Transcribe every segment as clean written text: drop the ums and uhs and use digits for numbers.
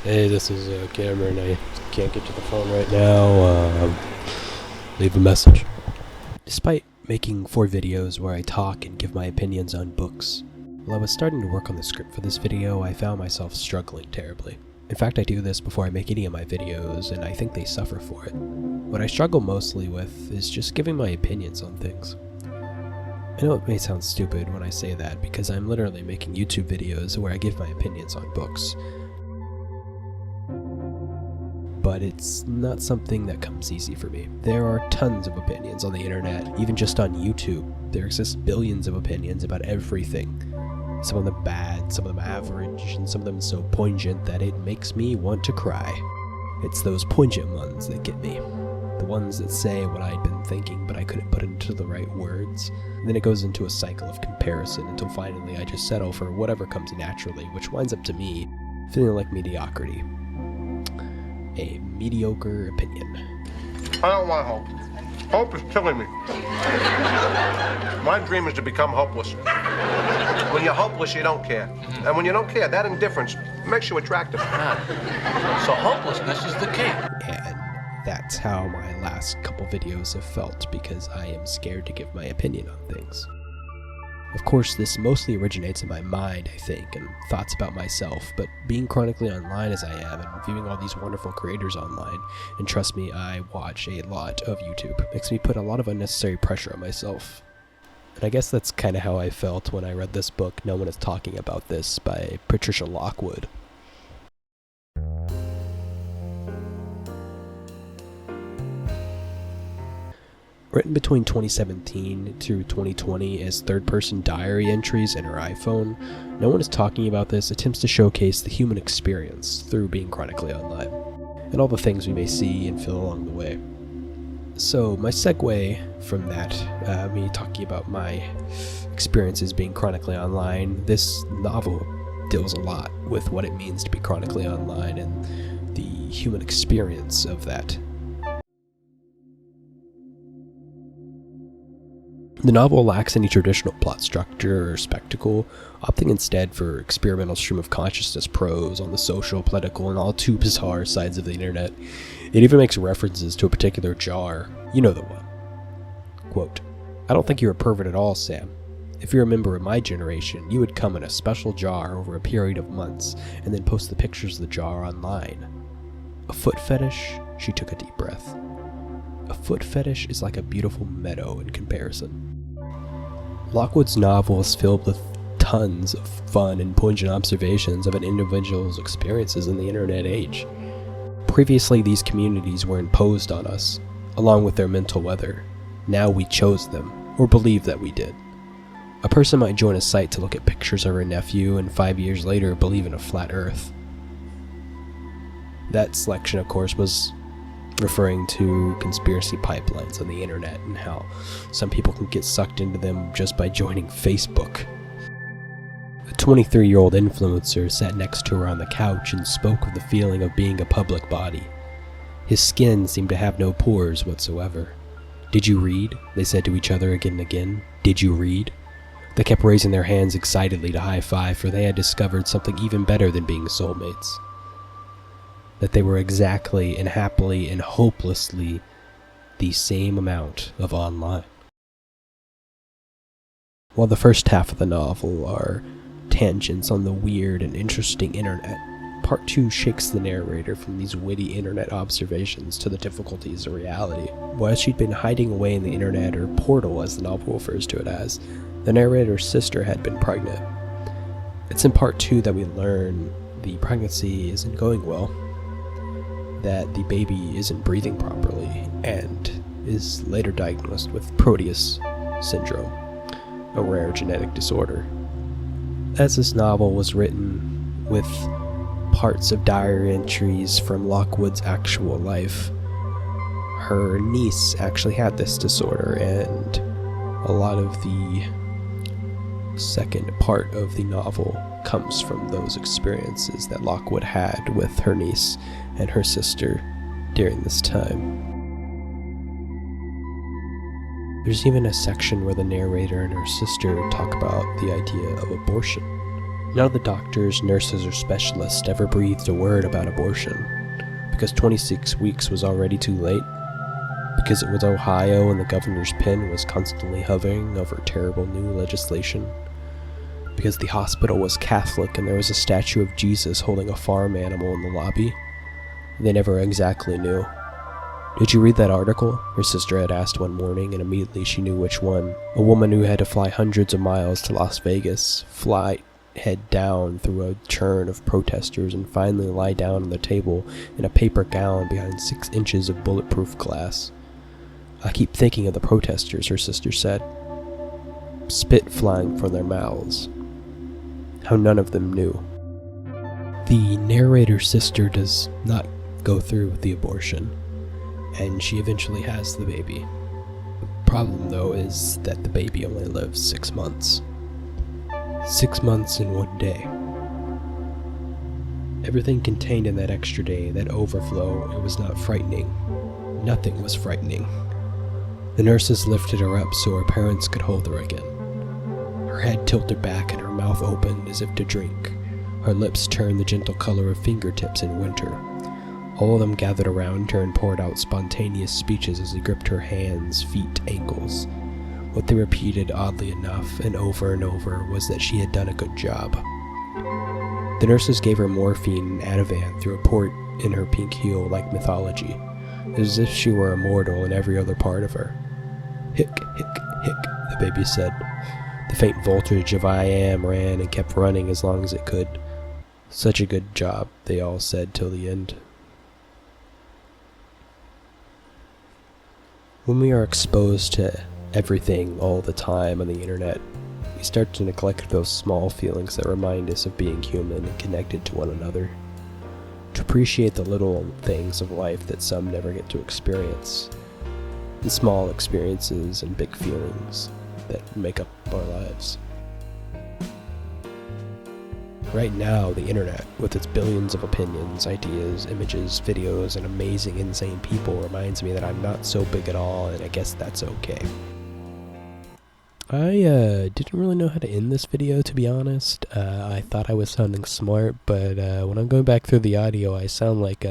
Hey, this is Cameron. I can't get to the phone right now. Leave a message. Despite making 4 videos where I talk and give my opinions on books, while I was starting to work on the script for this video, I found myself struggling terribly. In fact, I do this before I make any of my videos, and I think they suffer for it. What I struggle mostly with is just giving my opinions on things. I know it may sound stupid when I say that, because I'm literally making YouTube videos where I give my opinions on books. But it's not something that comes easy for me. There are tons of opinions on the internet, even just on YouTube. There exist billions of opinions about everything. Some of them bad, some of them average, and some of them so poignant that it makes me want to cry. It's those poignant ones that get me. The ones that say what I'd been thinking but I couldn't put into the right words. And then it goes into a cycle of comparison until finally I just settle for whatever comes naturally, which winds up to me feeling like mediocrity. A mediocre opinion. I don't want hope. Hope is killing me. My dream is to become hopeless. When you're hopeless, you don't care. And when you don't care, that indifference makes you attractive. So hopelessness is the key. And that's how my last couple videos have felt, because I am scared to give my opinion on things. Of course, this mostly originates in my mind, I think, and thoughts about myself, but being chronically online as I am and viewing all these wonderful creators online, and trust me, I watch a lot of YouTube, makes me put a lot of unnecessary pressure on myself. And I guess that's kind of how I felt when I read this book, No One Is Talking About This, by Patricia Lockwood. Written between 2017 through 2020 as third-person diary entries in her iPhone, No One Is Talking About This attempts to showcase the human experience through being chronically online, and all the things we may see and feel along the way. So my segue from that, me talking about my experiences being chronically online, this novel deals a lot with what it means to be chronically online and the human experience of that. The novel lacks any traditional plot structure or spectacle, opting instead for experimental stream of consciousness prose on the social, political, and all too bizarre sides of the internet. It even makes references to a particular jar. You know the one. Quote, "I don't think you're a pervert at all, Sam. If you're a member of my generation, you would come in a special jar over a period of months and then post the pictures of the jar online. A foot fetish?" She took a deep breath. "A foot fetish is like a beautiful meadow in comparison." Lockwood's novel is filled with tons of fun and poignant observations of an individual's experiences in the internet age. Previously, these communities were imposed on us, along with their mental weather. Now we chose them, or believe that we did. A person might join a site to look at pictures of her nephew and 5 years later believe in a flat earth. That selection, of course, was referring to conspiracy pipelines on the internet and how some people can get sucked into them just by joining Facebook. A 23-year-old influencer sat next to her on the couch and spoke of the feeling of being a public body. His skin seemed to have no pores whatsoever. "Did you read?" they said to each other again and again. "Did you read?" They kept raising their hands excitedly to high-five, for they had discovered something even better than being soulmates. That they were exactly and happily and hopelessly the same amount of online. While the first half of the novel are tangents on the weird and interesting internet, part 2 shakes the narrator from these witty internet observations to the difficulties of reality. While she'd been hiding away in the internet, or portal as the novel refers to it as, the narrator's sister had been pregnant. It's in part 2 that we learn the pregnancy isn't going well, that the baby isn't breathing properly, and is later diagnosed with Proteus syndrome, a rare genetic disorder. As this novel was written with parts of diary entries from Lockwood's actual life, her niece actually had this disorder, and a lot of the second part of the novel comes from those experiences that Lockwood had with her niece and her sister during this time. There's even a section where the narrator and her sister talk about the idea of abortion. None of the doctors, nurses, or specialists ever breathed a word about abortion, because 26 weeks was already too late, because it was Ohio and the governor's pen was constantly hovering over terrible new legislation, because the hospital was Catholic and there was a statue of Jesus holding a farm animal in the lobby. They never exactly knew. "Did you read that article?" her sister had asked one morning, and immediately she knew which one. A woman who had to fly hundreds of miles to Las Vegas, fly head down through a churn of protesters, and finally lie down on the table in a paper gown behind 6 inches of bulletproof glass. "I keep thinking of the protesters," her sister said. Spit flying from their mouths. How none of them knew. The narrator's sister does not go through with the abortion, and she eventually has the baby. The problem, though, is that the baby only lives 6 months. 6 months in 1 day. Everything contained in that extra day, that overflow, it was not frightening. Nothing was frightening. The nurses lifted her up so her parents could hold her again. Her head tilted back and her mouth opened as if to drink. Her lips turned the gentle color of fingertips in winter. All of them gathered around her and poured out spontaneous speeches as they gripped her hands, feet, ankles. What they repeated, oddly enough, and over, was that she had done a good job. The nurses gave her morphine and Ativan through a port in her pink heel like mythology, as if she were immortal in every other part of her. "Hick, hick, hick," the baby said. The faint voltage of "I am" ran and kept running as long as it could. Such a good job, they all said till the end. When we are exposed to everything all the time on the internet, we start to neglect those small feelings that remind us of being human and connected to one another. To appreciate the little things of life that some never get to experience. The small experiences and big feelings that make up our lives. Right now, the internet, with its billions of opinions, ideas, images, videos, and amazing, insane people, reminds me that I'm not so big at all, and I guess that's okay. I didn't really know how to end this video, to be honest. I thought I was sounding smart, but when I'm going back through the audio, I sound like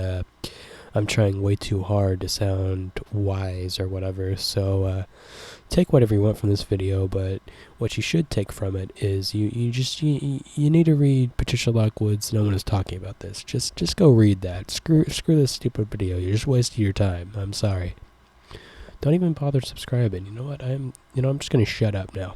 I'm trying way too hard to sound wise or whatever, so take whatever you want from this video, but what you should take from it is you need to read Patricia Lockwood's No One Is Talking About This. Just go read that. Screw this stupid video. You're just wasting your time. I'm sorry. Don't even bother subscribing. You know what? I'm just gonna shut up now.